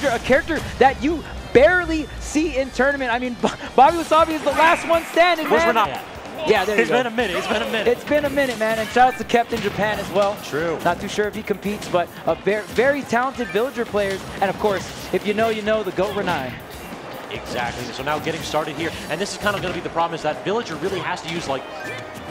Villager, a character that you barely see in tournament. I mean, BobbyWasabi is the last one standing, man. We're not. Yeah, there you go. It's been a minute. It's been a minute. It's been a minute, man. And shout out to Kept in Japan as well. True. Not too sure if he competes, but a very, very talented Villager players. And of course, if you know, the GOAT Renai. Exactly. So now getting started here, and this is kind of going to be the problem, is that Villager really has to use like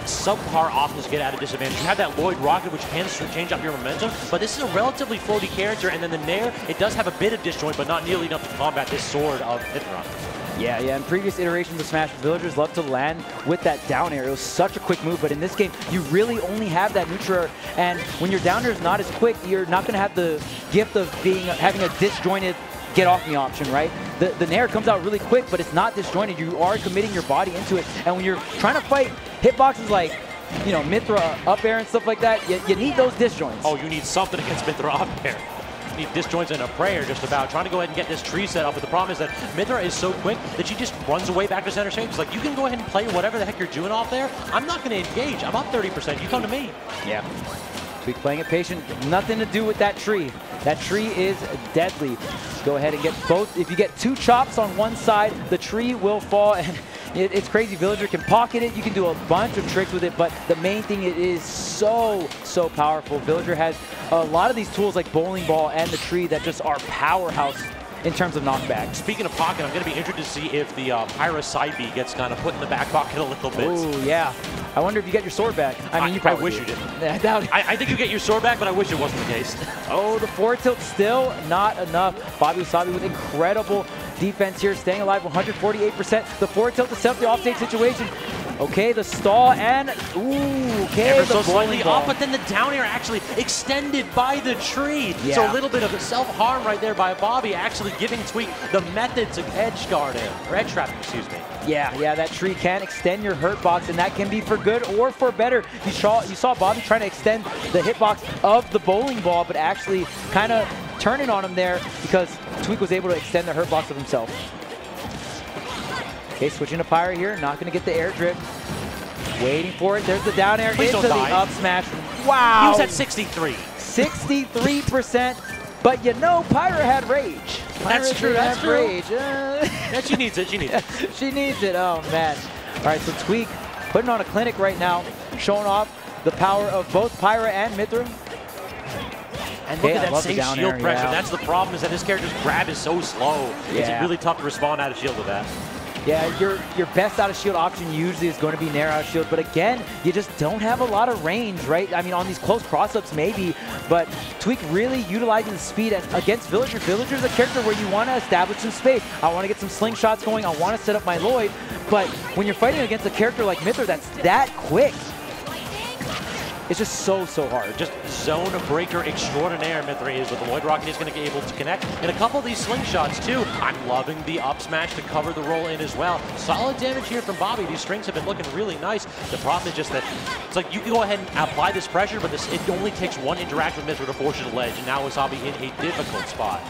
subpar options to get out of disadvantage. You have that Lloyd Rocket, which can change up your momentum, but this is a relatively floaty character, and then the Nair, it does have a bit of disjoint, but not nearly enough to combat this sword of Mythra. Yeah, in previous iterations of Smash, Villagers love to land with that down air. It was such a quick move, but in this game, you really only have that neutral, and when your down air is not as quick, you're not going to have the gift of having a disjointed get off me option, right? The Nair comes out really quick, but it's not disjointed. You are committing your body into it, and when you're trying to fight hitboxes like, you know, Mythra up air and stuff like that, you need those disjoints. Oh, you need something against Mythra up air. You need disjoints and a prayer just about, trying to go ahead and get this tree set up, but the problem is that Mythra is so quick that she just runs away back to center stage. It's like, you can go ahead and play whatever the heck you're doing off there. I'm not going to engage. I'm up 30%. You come to me. Yeah. Tweek playing it patient. Nothing to do with that tree. That tree is deadly. Go ahead and get both. If you get two chops on one side, the tree will fall. And it's crazy. Villager can pocket it. You can do a bunch of tricks with it. But the main thing, it is so powerful. Villager has a lot of these tools like Bowling Ball and the tree that just are powerhouse in terms of knockback. Speaking of pocket, I'm going to be interested to see if the Pyra side B gets kind of put in the back pocket a little bit. Oh, yeah. I wonder if you get your sword back. I mean, you probably wish do. you didn't. I doubt it. I think you get your sword back, but I wish it wasn't the case. Oh, the forward tilt still not enough. BobbyWasabi with incredible defense here, staying alive 148%. The forward tilt to set up the offstage situation. Okay, the stall and okay, ever the so slightly ball. off, but then the down air actually extended by the tree. Yeah. So a little bit of self-harm right there by Bobby, actually giving Tweek the method to edge guard him, or edge trap him, excuse me. Yeah, that tree can extend your hurt box, and that can be for good or for better. You saw Bobby trying to extend the hitbox of the bowling ball, but actually kind of turning on him there because Tweek was able to extend the hurt box of himself. Okay, switching to Pyra here, not going to get the air drip. Waiting for it. There's the down air into the up smash. Wow. He was at 63. 63%. But you know, Pyra had rage. That's true. That's true. Rage. Yeah, she needs it. She needs it. She needs it. Oh, man. All right, so Tweek putting on a clinic right now, showing off the power of both Pyra and Mythra. And look at that safe shield pressure. Yeah. That's the problem, is that this character's grab is so slow. It's really tough to respond out of shield with that. Yeah, your best out of shield option usually is going to be Nair out of shield, but again, you just don't have a lot of range, right? I mean, on these close cross-ups maybe, but Tweek really utilizing the speed against Villager. Villager's a character where you want to establish some space. I want to get some slingshots going. I want to set up my Lloyd, but when you're fighting against a character like Mythra that's that quick, it's just so hard. Just zone breaker extraordinaire, Mythra is, with the Lloyd Rocket is going to be able to connect. And a couple of these slingshots, too. I'm loving the up smash to cover the roll in as well. Solid damage here from Bobby. These strings have been looking really nice. The problem is just that it's like you can go ahead and apply this pressure, but it only takes one interaction with Mythra to force you to ledge. And now Wasabi in a difficult spot.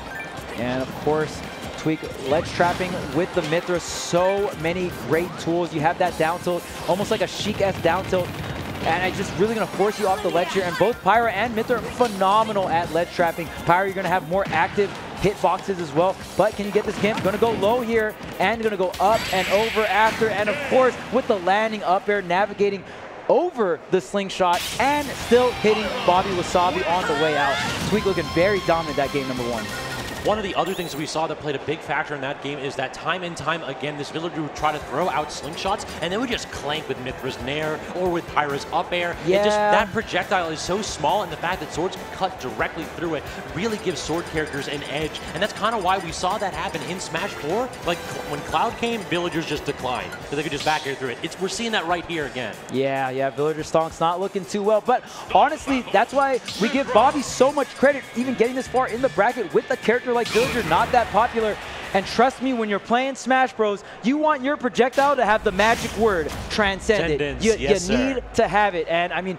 And of course, Tweek ledge trapping with the Mythra. So many great tools. You have that down tilt, almost like a chic-esque down tilt. And it's just really going to force you off the ledge here. And both Pyra and Mythra are phenomenal at ledge trapping. Pyra, you're going to have more active hit boxes as well. But can you get this game? Going to go low here and going to go up and over after. And of course, with the landing up air, navigating over the slingshot and still hitting BobbyWasabi on the way out. Tweek looking very dominant that game number one. One of the other things we saw that played a big factor in that game is that time and time again, this Villager would try to throw out slingshots, and they would just clank with Mythra's Nair or with Pyra's up air. Yeah. That projectile is so small, and the fact that swords can cut directly through it really gives sword characters an edge. And that's kind of why we saw that happen in Smash 4. Like, when Cloud came, Villagers just declined, because they could just back air through it. We're seeing that right here again. Yeah, Villager Stonk's not looking too well. But honestly, that's why we give Bobby so much credit, even getting this far in the bracket with a character like Villager, not that popular. And trust me, when you're playing Smash Bros, you want your projectile to have the magic word, transcendent. You need to have it. And I mean,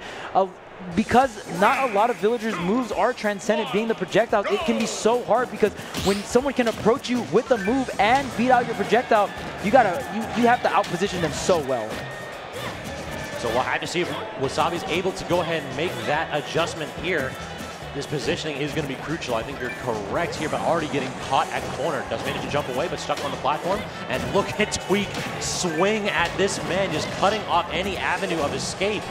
because not a lot of Villagers' moves are transcendent, being the projectiles, it can be so hard, because when someone can approach you with the move and beat out your projectile, you have to outposition them so well. So we'll have to see if Wasabi's able to go ahead and make that adjustment here. This positioning is going to be crucial. I think you're correct here, but already getting caught at corner. Does manage to jump away, but stuck on the platform. And look at Tweek swing at this man, just cutting off any avenue of escape.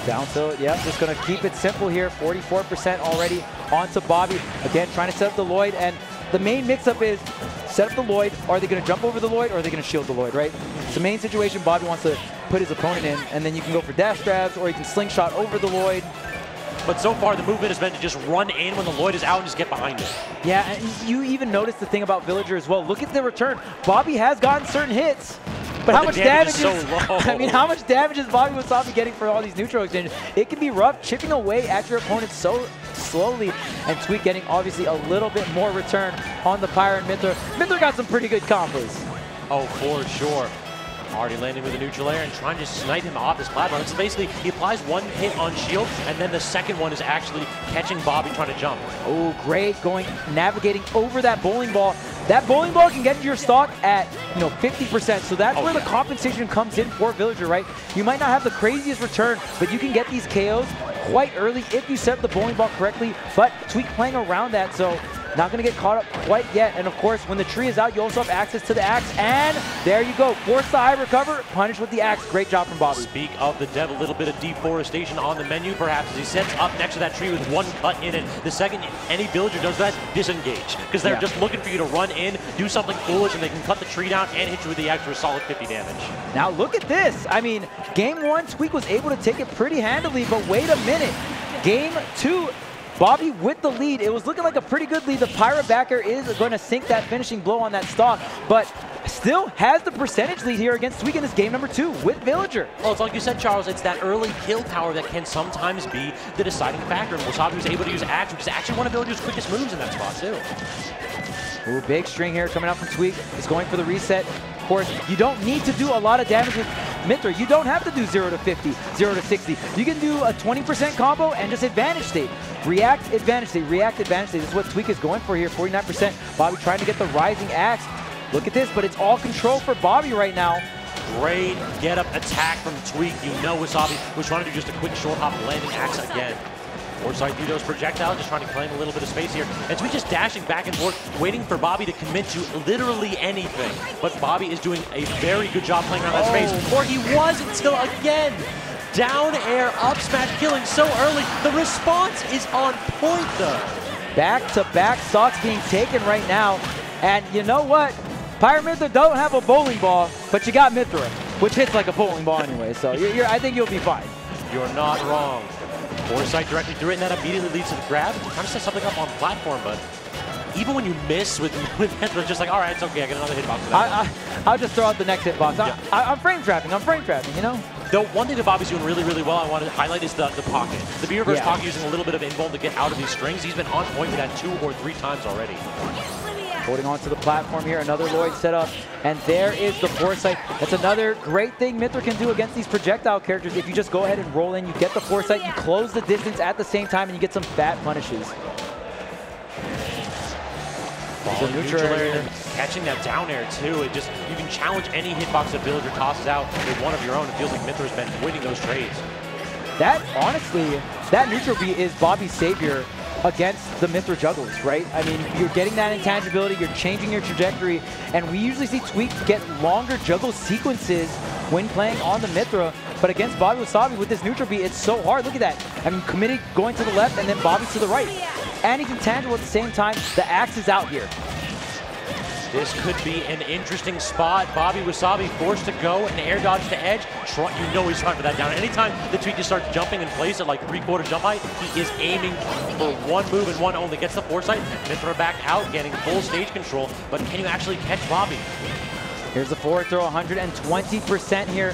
Down tilt, yeah, just going to keep it simple here. 44% already onto Bobby. Again, trying to set up the Lloyd, and the main mix-up is set up the Lloyd. Are they going to jump over the Lloyd, or are they going to shield the Lloyd, right? It's the main situation Bobby wants to put his opponent in, and then you can go for dash grabs, or you can slingshot over the Lloyd. But so far, the movement has been to just run in when the Lloyd is out and just get behind it. Yeah, and you even notice the thing about Villager as well. Look at the return. Bobby has gotten certain hits, but how much damage is so low. I mean, how much damage is BobbyWasabi getting for all these neutral exchanges? It can be rough, chipping away at your opponent so slowly, and Tweek getting obviously a little bit more return on the Pyra and Mythra. Mythra got some pretty good combos. Oh, for sure. Already landing with a neutral air and trying to snipe him off his platform. It's basically, he applies one hit on shield, and then the second one is actually catching Bobby trying to jump. Oh, great, navigating over that bowling ball. That bowling ball can get to your stock at, 50%, so that's where the compensation comes in for Villager, right? You might not have the craziest return, but you can get these KOs quite early if you set up the bowling ball correctly, but Tweek playing around that, so not going to get caught up quite yet. And of course, when the tree is out, you also have access to the axe. And there you go. Force the high recover, punish with the axe. Great job from Bobby. Speak of the devil, a little bit of deforestation on the menu, perhaps, as he sets up next to that tree with one cut in it. The second any villager does that, disengage. Because they're just looking for you to run in, do something foolish, and they can cut the tree down and hit you with the axe for a solid 50 damage. Now look at this. I mean, game one, Tweek was able to take it pretty handily, but wait a minute. Game two, Bobby with the lead. It was looking like a pretty good lead. The Pyra backer is going to sink that finishing blow on that stock, but still has the percentage lead here against Tweek in this game number 2 with Villager. Well, it's like you said, Charles, it's that early kill power that can sometimes be the deciding factor. And Wasabi was able to use axe, which is actually one of Villager's quickest moves in that spot, too. Ooh, big string here coming out from Tweek. He's going for the reset. Of course, you don't need to do a lot of damage with Mythra. You don't have to do 0 to 50, 0 to 60. You can do a 20% combo and just advantage state. React, advantage state, react, advantage state. This is what Tweek is going for here, 49%. Bobby trying to get the rising axe. Look at this, but it's all control for Bobby right now. Great get-up attack from Tweek. You know Wasabi was trying to do just a quick short hop landing axe again. Foresight through those projectiles, just trying to claim a little bit of space here. And Tweek just dashing back and forth, waiting for Bobby to commit to literally anything. But Bobby is doing a very good job playing around that space, or he was until again. Down air, up smash, killing so early. The response is on point though. Back-to-back stocks being taken right now. And you know what? Pyra Mythra don't have a bowling ball, but you got Mythra, which hits like a bowling ball anyway. So I think you'll be fine. You're not wrong. Foresight directly through it, and that immediately leads to the grab. Trying to set something up on the platform, but even when you miss with Mythra, just like, all right, it's okay, I get another hitbox for that. I'll just throw out the next hitbox. Yeah. I'm frame trapping, you know? Though one thing that Bobby's doing really, really well I want to highlight is the pocket. The B-reverse pocket using a little bit of invuln to get out of these strings. He's been on point with that 2 or 3 times already. Holding on to the platform here, another Lloyd setup, and there is the Foresight. That's another great thing Mythra can do against these projectile characters. If you just go ahead and roll in, you get the Foresight, you close the distance at the same time, and you get some fat punishes. So neutral air, catching that down air too. It just, you can challenge any hitbox that Villager tosses out with one of your own. It feels like Mythra's been winning those trades. That, honestly, that neutral beat is Bobby's savior against the Mythra juggles, right? I mean, you're getting that intangibility, you're changing your trajectory, and we usually see Tweek get longer juggle sequences when playing on the Mythra, but against BobbyWasabi with this neutral beat, it's so hard. Look at that. I mean, committed going to the left and then Bobby to the right. And he's intangible at the same time. The axe is out here. This could be an interesting spot. BobbyWasabi forced to go and air dodge to edge. You know he's trying for that down. Anytime the Tweek just starts jumping in place at like 3/4 jump height, he is aiming for one move and one only. Gets the Foresight, Mythra back out, getting full stage control. But can you actually catch Bobby? Here's the forward throw, 120% here.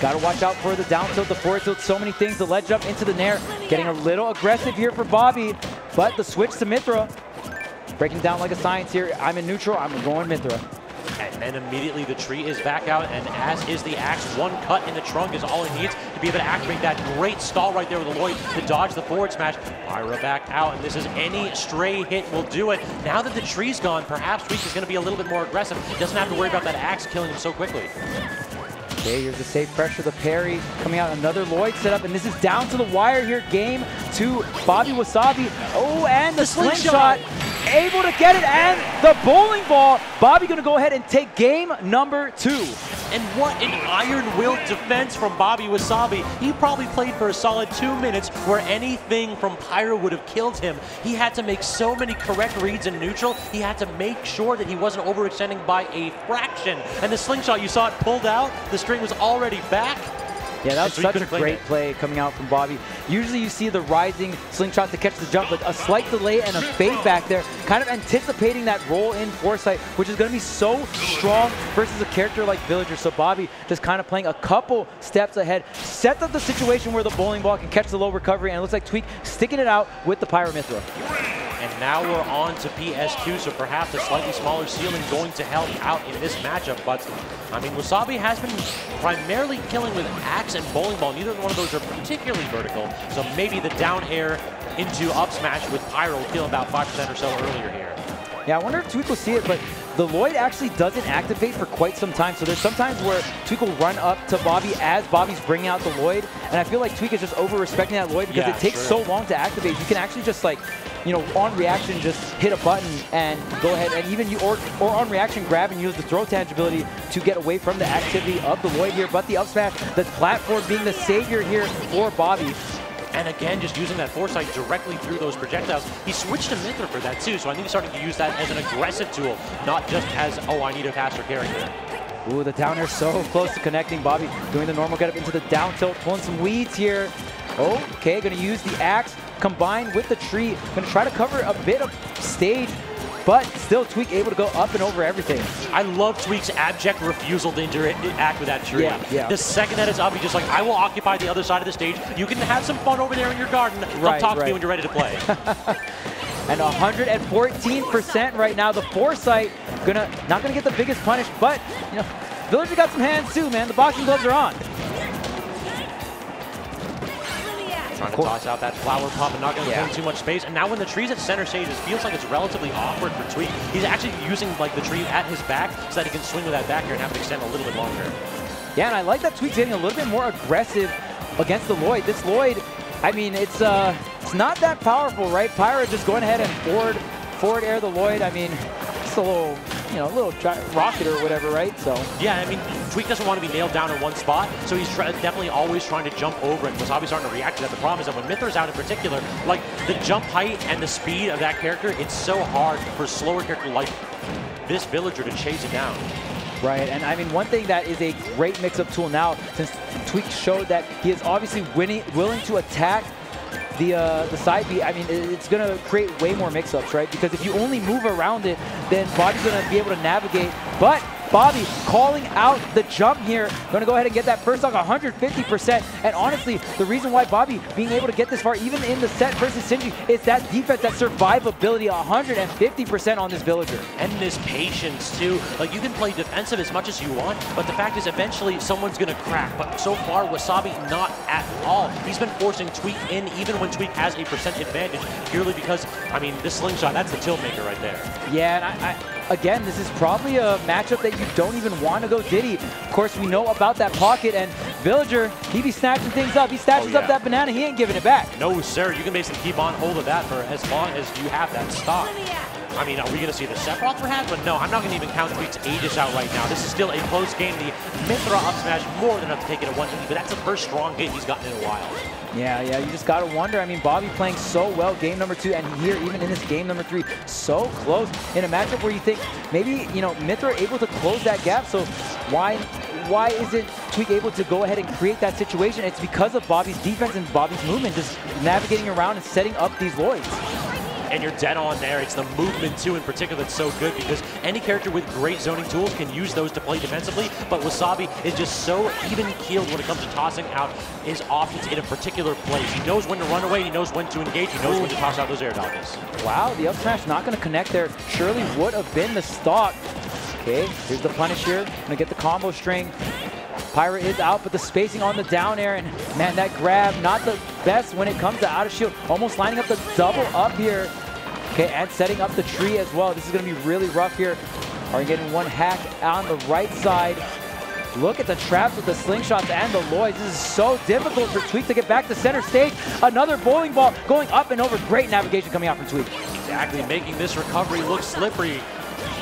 Got to watch out for the down tilt, the forward tilt, so many things. The ledge up into the nair. Getting a little aggressive here for Bobby, but the switch to Mythra. Breaking down like a science here. I'm in neutral, I'm going Mythra. And then immediately the tree is back out, and as is the axe. One cut in the trunk is all he needs to be able to activate that great stall right there with the Lloyd to dodge the forward smash. Pyra back out, and this is any stray hit will do it. Now that the tree's gone, perhaps Tweek is going to be a little bit more aggressive. He doesn't have to worry about that axe killing him so quickly. Okay, here's the safe pressure, the parry, coming out another Lloyd setup, and this is down to the wire here, game 2, BobbyWasabi. Oh, and the slingshot, able to get it, and the bowling ball. Bobby gonna go ahead and take game number 2. And what an iron-willed defense from BobbyWasabi. He probably played for a solid 2 minutes where anything from Pyra would have killed him. He had to make so many correct reads in neutral. He had to make sure that he wasn't overextending by a fraction. And the slingshot, you saw it pulled out. The string was already back. Yeah, that was such a great play coming out from Bobby. Usually you see the rising slingshot to catch the jump, but a slight delay and a fade back there, kind of anticipating that roll-in foresight, which is going to be so strong versus a character like Villager. So Bobby just kind of playing a couple steps ahead, sets up the situation where the bowling ball can catch the low recovery, and it looks like Tweek sticking it out with the Pyra Mythra. And now we're on to PS2, so perhaps a slightly smaller ceiling going to help out in this matchup. But, I mean, Wasabi has been primarily killing with axe and bowling ball. Neither one of those are particularly vertical, so maybe the down air into up smash with Pyra will kill about 5% or so earlier here. Yeah, I wonder if Tweek will see it, but the Lloyd actually doesn't activate for quite some time. So there's sometimes where Tweek will run up to Bobby as Bobby's bringing out the Lloyd. And I feel like Tweek is just over-respecting that Lloyd because it takes so long to activate. You can actually just, like, you know, on reaction, just hit a button and go ahead and even you, or on reaction, grab and use the throw tangibility to get away from the activity of the Lloyd here. But the up smash, the platform being the savior here for Bobby. And again, just using that foresight directly through those projectiles. He switched to Mythra for that too, so I think he's starting to use that as an aggressive tool, not just as, oh, I need a faster character. Ooh, the down air so close to connecting. Bobby doing the normal get up into the down tilt, pulling some weeds here. Okay, gonna use the axe combined with the tree. Gonna try to cover a bit of stage, but still Tweek able to go up and over everything. I love Tweek's abject refusal to interact with that tree. Yeah. The second that it's up, he's just like, I will occupy the other side of the stage. You can have some fun over there in your garden. I'll talk to you when you're ready to play. And 114% right now. The foresight not gonna get the biggest punish, but you know, Villager got some hands too, man. The boxing gloves are on. Trying to toss out that flower pop and not going to claim too much space. And now when the tree's at center stage, it feels like it's relatively awkward for Tweek. He's actually using like the tree at his back so that he can swing with that back here and have it extend a little bit longer. Yeah, and I like that Tweek's getting a little bit more aggressive against the Lloyd. This Lloyd, I mean, it's not that powerful, right? Pyra just going ahead and forward air the Lloyd. I mean, it's a little, you know, a little rocket or whatever, right? So yeah, I mean, Tweek doesn't want to be nailed down in one spot, so he's definitely always trying to jump over, and Wasabi's starting to react to that. The problem is that when Mythra's out in particular, like the jump height and the speed of that character, it's so hard for a slower character like this Villager to chase it down. Right, and I mean, one thing that is a great mix-up tool now, since Tweek showed that he is obviously willing to attack the side B, I mean, it's going to create way more mix-ups, right? Because if you only move around it, then Bobby's going to be able to navigate. But Bobby calling out the jump here, going to go ahead and get that first stock 150%. And honestly, the reason why Bobby being able to get this far, even in the set versus Sinji, is that defense, that survivability, 150% on this Villager. And this patience too. Like, you can play defensive as much as you want, but the fact is eventually someone's going to crack. But so far, Wasabi not at all. He's been forcing Tweek in even when Tweek has a percent advantage, purely because, I mean, this slingshot, that's the tilt maker right there. Yeah, and again, this is probably a matchup that you don't even want to go Diddy. Of course, we know about that pocket, and Villager, he be snatching things up. He snatches up that banana, he ain't giving it back. No, sir, you can basically keep on hold of that for as long as you have that stock. I mean, are we going to see the Sephiroth perhaps? But no, I'm not going to even count Tweek's Aegis out right now. This is still a close game. The Mythra up smash more than enough to take it at 180, but that's the first strong hit he's gotten in a while. Yeah, you just got to wonder. I mean, Bobby playing so well game number 2, and here, even in this game number 3, so close in a matchup where you think maybe, you know, Mythra able to close that gap. So why isn't Tweek able to go ahead and create that situation? It's because of Bobby's defense and Bobby's movement, just navigating around and setting up these Lloyds. And you're dead on there. It's the movement, too, in particular that's so good, because any character with great zoning tools can use those to play defensively, but Wasabi is just so even-keeled when it comes to tossing out his options in a particular place. He knows when to run away, he knows when to engage, he knows when to toss out those air dodges. Wow, the up smash not going to connect there. Surely would have been the stock. Okay, here's the punish here. Going to get the combo string. Pyra is out, but the spacing on the down air, and man, that grab, not the best when it comes to out of shield. Almost lining up the double up here. Okay, and setting up the tree as well. This is going to be really rough here. Are you getting one hack on the right side? Look at the traps with the slingshots and the Lloyds. This is so difficult for Tweek to get back to center stage. Another bowling ball going up and over. Great navigation coming out from Tweek. Exactly, making this recovery look slippery.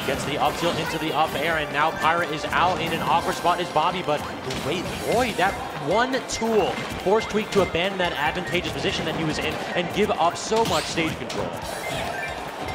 Gets the up tilt into the up air, and now Pyra is out in an awkward spot is Bobby, but great Lloyd. That one tool forced Tweek to abandon that advantageous position that he was in and give up so much stage control.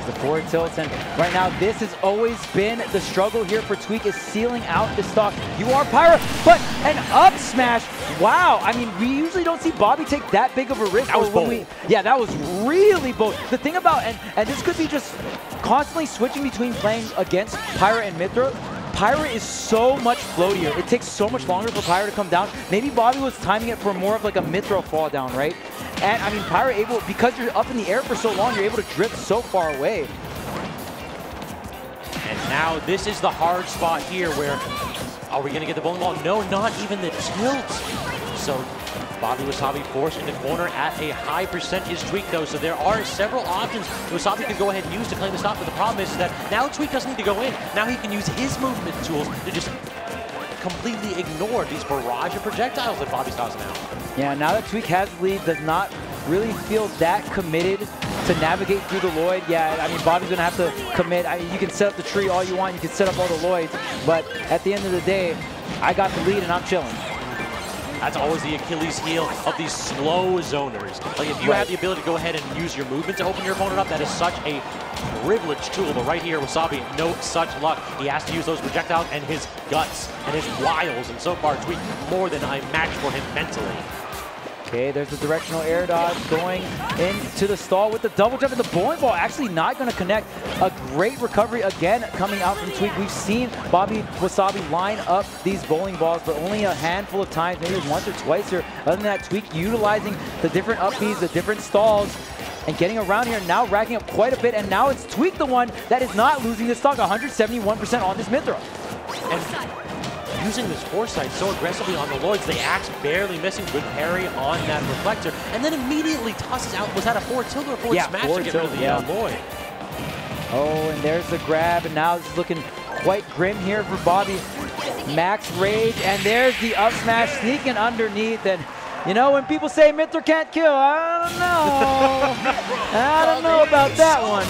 The forward tilts, and right now this has always been the struggle here for Tweek, is sealing out the stock. You are Pyra, but an up smash. Wow, I mean, we usually don't see Bobby take that big of a risk. That was bold. Yeah, that was really bold. The thing about, and this could be just constantly switching between playing against Pyra and Mythra. Pyra is so much floatier. It takes so much longer for Pyra to come down. Maybe Bobby was timing it for more of like a Mythra fall down, right? And I mean, Pyra able, because you're up in the air for so long, you're able to drift so far away. And now this is the hard spot here where, are we gonna get the bowling ball? No, not even the tilt. So BobbyWasabi forced in the corner at a high percentage Tweek though, so there are several options Wasabi could go ahead and use to claim the stop, but the problem is that now Tweek doesn't need to go in. Now he can use his movement tools to just completely ignore these barrage of projectiles that Bobby's tossing out. Yeah, now that Tweek has the lead, does not really feel that committed to navigate through the Lloyd. Yeah, I mean, Bobby's gonna have to commit. You can set up the tree all you want, you can set up all the Lloyds, but at the end of the day, I got the lead and I'm chilling. That's always the Achilles heel of these slow zoners. Like if you have the ability to go ahead and use your movement to open your opponent up, that is such a privileged tool. But right here, Wasabi, no such luck. He has to use those projectiles and his guts and his wiles. And so far, Tweek more than a match for him mentally. Okay, there's the directional air dodge going into the stall with the double jump, and the bowling ball actually not going to connect. A great recovery again coming out from Tweek. We've seen BobbyWasabi line up these bowling balls, but only a handful of times, maybe once or twice here. Other than that, Tweek utilizing the different up Bs, the different stalls, and getting around here, now racking up quite a bit, and now it's Tweek the one that is not losing this stock, 171% on this Mythra. And using this foresight so aggressively on the Lloyds, the axe barely missing, good parry on that reflector, and then immediately tosses out, was that a forward tilt or a forward smash to get rid of the Lloyd? Oh, and there's the grab, and now this is looking quite grim here for Bobby. Max rage, and there's the up smash sneaking underneath, and you know, when people say Mythra can't kill, I don't know. I don't know about that one.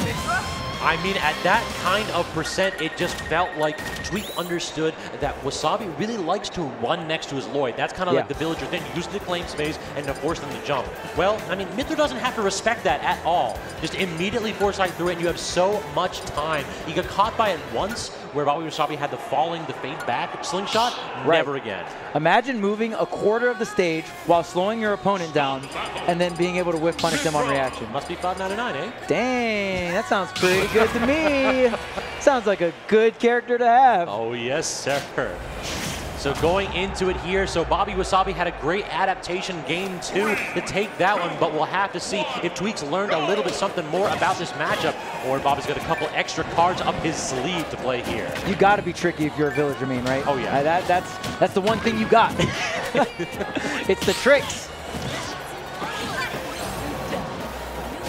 I mean, at that kind of percent, it just felt like Tweek understood that Wasabi really likes to run next to his Lloyd. That's kind of like the villager thing. You use it to claim space and to force them to jump. Well, I mean, Mythra doesn't have to respect that at all. Just immediately foresight through it, and you have so much time. You got caught by it once, where BobbyWasabi had the fade back slingshot. Never again. Imagine moving a quarter of the stage while slowing your opponent down and then being able to whiff punish them on reaction. Must be 5 out of 9, eh? Dang, that sounds pretty good to me. Sounds like a good character to have. Oh, yes, sir. So going into it here, so BobbyWasabi had a great adaptation game 2 to take that one, but we'll have to see if Tweek's learned a little bit something more about this matchup, or Bobby's got a couple extra cards up his sleeve to play here. You got to be tricky if you're a villager main, right? Oh yeah. That's the one thing you got. It's the tricks.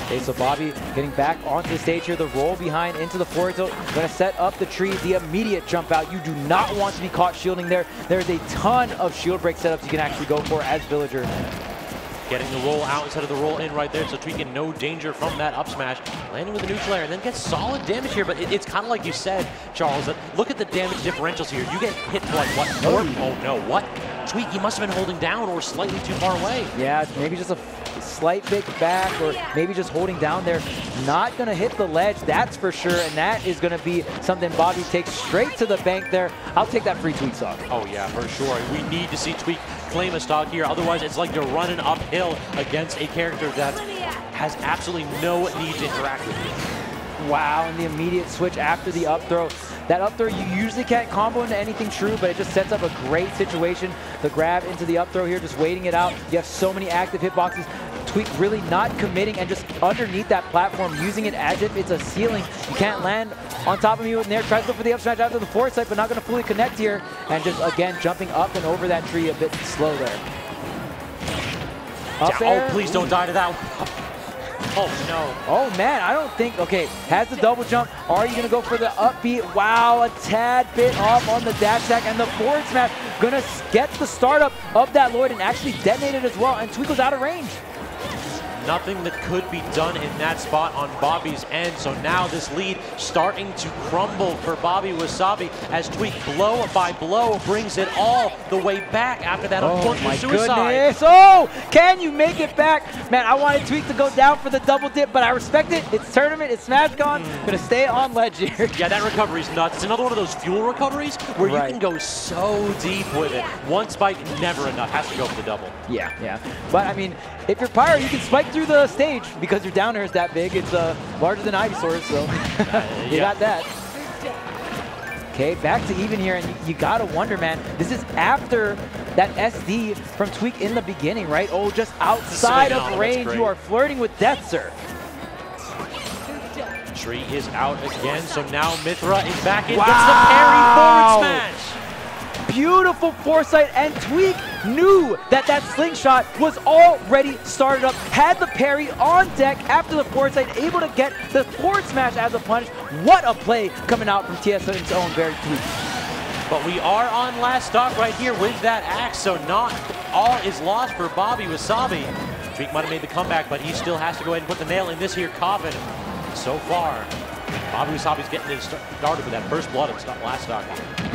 Okay, so Bobby getting back onto the stage here, the roll behind into the forward tilt, going to set up the tree, the immediate jump out. You do not want to be caught shielding there. There's a ton of shield break setups you can actually go for as villager. Getting the roll out instead of the roll in right there, so Tweek in no danger from that up smash. Landing with a neutral air and then gets solid damage here, but it's kind of like you said, Charles, that look at the damage differentials here. You get hit for like what? Oh no, what? Tweek, he must have been holding down or slightly too far away. Yeah, maybe just a slight bit back, or maybe just holding down there. Not going to hit the ledge, that's for sure, and that is going to be something Bobby takes straight to the bank there. I'll take that free Tweek stock. Oh yeah, for sure. We need to see Tweek claim a stock here, otherwise it's like you're running uphill against a character that has absolutely no need to interact with you. Wow, and the immediate switch after the up throw. That up throw, you usually can't combo into anything true, but it just sets up a great situation. The grab into the up throw here, just waiting it out. You have so many active hitboxes. Tweek really not committing and just underneath that platform, using it as if it's a ceiling. You can't land on top of you in there. Tries to go for the up smash after the foresight, but not going to fully connect here. And just, again, jumping up and over that tree a bit slow there. Up there. Oh, please don't die to that one. Oh, no. Oh, man, I don't think, okay, has the double jump. Are you going to go for the up B? Wow, a tad bit off on the dash attack, and the forward smash going to get the startup of that Lloyd and actually detonate it as well, and Tweek was out of range. Nothing that could be done in that spot on Bobby's end. So now this lead starting to crumble for BobbyWasabi as Tweek blow by blow brings it all the way back after that unfortunate suicide. Goodness. Oh, can you make it back? Man, I wanted Tweek to go down for the double dip, but I respect it. It's tournament, it's Smash Gone. Gonna stay on ledge here. Yeah, that recovery's nuts. It's another one of those fuel recoveries where you can go so deep with it. One spike, never enough. Has to go for the double. Yeah, yeah. But I mean, if you're Pyra, you can spike through the stage because your down air is that big. It's larger than Ivysaur, so you got that. Okay, back to even here, and you gotta wonder, man, this is after that SD from Tweek in the beginning, right? Oh, just outside of range, you are flirting with death, sir. Tree is out again, so now Mythra is back in. Gets the parry forward smash. Beautiful foresight, and Tweek knew that that slingshot was already started up, had the parry on deck after the forward sight, able to get the forward smash as a punish. What a play coming out from TSM's own Barry Tweek. But we are on last stock right here with that axe, so not all is lost for BobbyWasabi. Tweek might have made the comeback, but he still has to go ahead and put the nail in this here coffin. So far, BobbyWasabi's getting it started with that first blood of last stock.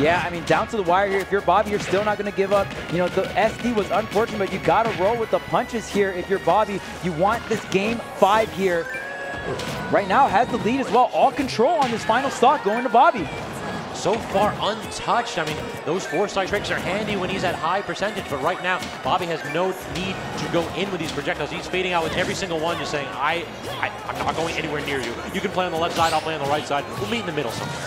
Yeah, I mean, down to the wire here. If you're Bobby, you're still not going to give up. You know, the SD was unfortunate, but you got to roll with the punches here. If you're Bobby, you want this game 5 here. Right now, has the lead as well. All control on this final stock going to Bobby. So far untouched. I mean, those foresight tricks are handy when he's at high percentage, but right now, Bobby has no need to go in with these projectiles. He's fading out with every single one, just saying, I'm not going anywhere near you. You can play on the left side, I'll play on the right side. We'll meet in the middle somewhere.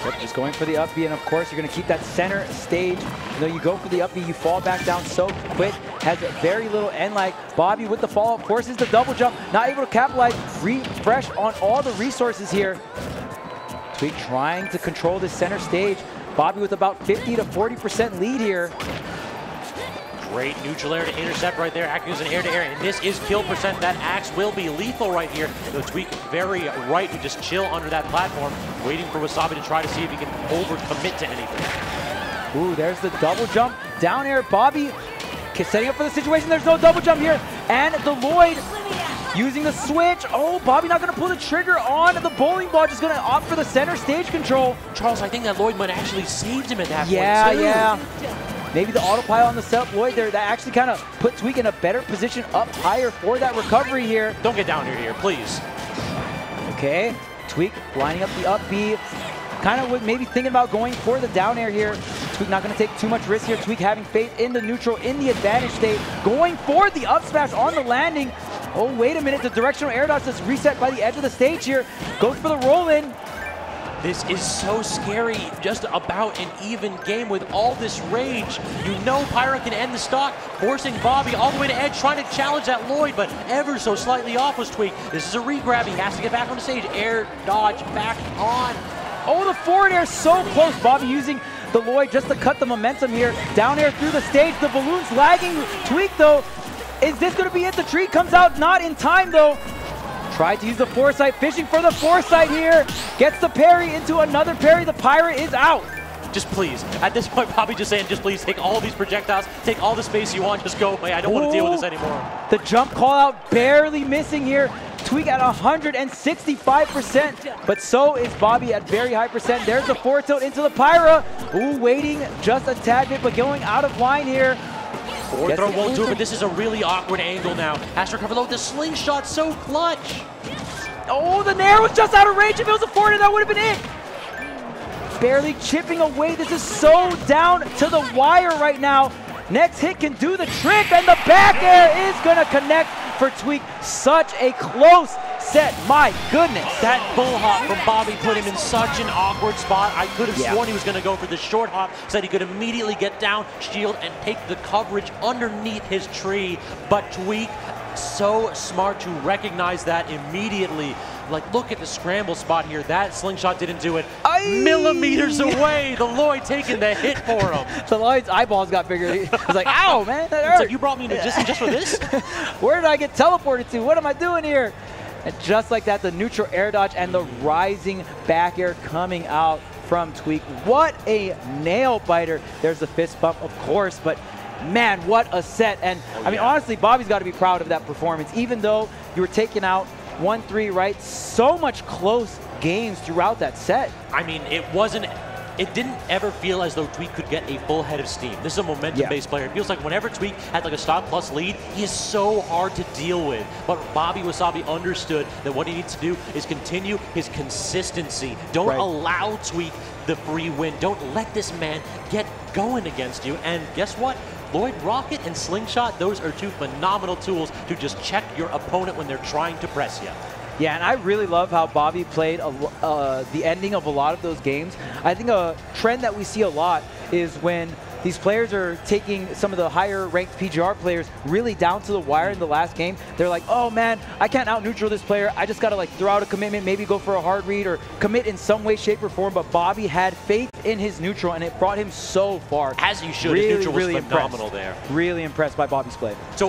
Yep, just going for the up B, and of course, you're going to keep that center stage. You know, you go for the up B, you fall back down so quick, has very little end lag. Bobby with the follow-up, forces the double jump, not able to capitalize, refresh on all the resources here. Tweek trying to control this center stage. Bobby with about 50 to 40% lead here. Great neutral air to intercept right there, acting as an air-to-air, and this is kill percent. That axe will be lethal right here. The Tweek very right to just chill under that platform, waiting for Wasabi to try to see if he can overcommit to anything. Ooh, there's the double jump. Down air, Bobby setting up for the situation. There's no double jump here. And the Lloyd using the switch. Oh, Bobby not going to pull the trigger on the bowling ball, just going to opt for the center stage control. Charles, I think that Lloyd might actually saved him at that point, too. Yeah. Maybe the autopilot on the setup Lloyd there, that actually kind of put Tweek in a better position up higher for that recovery here. Don't get down here, please. Okay, Tweek lining up the up B. Kind of maybe thinking about going for the down air here. Tweek not going to take too much risk here. Tweek having faith in the neutral, in the advantage state. Going for the up smash on the landing. Oh, wait a minute. The directional air dodge is reset by the edge of the stage here. Goes for the roll in. This is so scary, just about an even game with all this rage. You know Pyra can end the stock, forcing Bobby all the way to edge, trying to challenge that Lloyd, but ever so slightly off was Tweek. This is a re-grab. He has to get back on the stage. Air dodge back on. Oh, the forward air so close. Bobby using the Lloyd just to cut the momentum here. Down air through the stage. The balloon's lagging. Tweek, though, is this going to be it? The tree comes out not in time, though. Tried to use the foresight, fishing for the foresight here. Gets the parry into another parry. The Pyra is out. Just please, at this point, Bobby just saying, just please take all these projectiles, take all the space you want, just go away. I don't want to deal with this anymore. The jump call out barely missing here. Tweek at 165%, but so is Bobby at very high percent. There's the forward tilt into the Pyra. Ooh, waiting just a tad bit, but going out of line here. Forward throw won't do it, but this is a really awkward angle now. Has to recover low with the slingshot, so clutch. Oh, the nair was just out of range. If it was a forward, that would have been it. Barely chipping away. This is so down to the wire right now. Next hit can do the trick, and the back air is going to connect for Tweek. Such a close set. My goodness. That bull hop from Bobby put him in such an awkward spot. I could have sworn he was going to go for the short hop so that he could immediately get down, shield, and take the coverage underneath his tree. But Tweek, so smart to recognize that immediately. Like, look at the scramble spot here. That slingshot didn't do it. Millimeters away. The Lloyd taking the hit for him. The Lloyd's eyeballs got bigger. He was like, ow, man, that hurt. It's like, you brought me into just for this? Where did I get teleported to? What am I doing here? And just like that, the neutral air dodge and the rising back air coming out from Tweek. What a nail biter. There's the fist bump, of course, but man, what a set. And I mean, honestly, Bobby's got to be proud of that performance. Even though you were taking out 1-3, right? So much close games throughout that set. I mean, it didn't ever feel as though Tweek could get a full head of steam. This is a momentum-based player. It feels like whenever Tweek had like a stock plus lead, he is so hard to deal with. But BobbyWasabi understood that what he needs to do is continue his consistency. Don't allow Tweek the free win. Don't let this man get going against you. And guess what? Lloyd Rocket and Slingshot, those are two phenomenal tools to just check your opponent when they're trying to press you. Yeah, and I really love how Bobby played the ending of a lot of those games. I think a trend that we see a lot is when these players are taking some of the higher ranked PGR players really down to the wire in the last game. They're like, oh man, I can't out neutral this player. I just got to like throw out a commitment, maybe go for a hard read or commit in some way, shape, or form. But Bobby had faith in his neutral, and it brought him so far. As you should. Really, his neutral was really phenomenal there. Really impressed by Bobby's play. So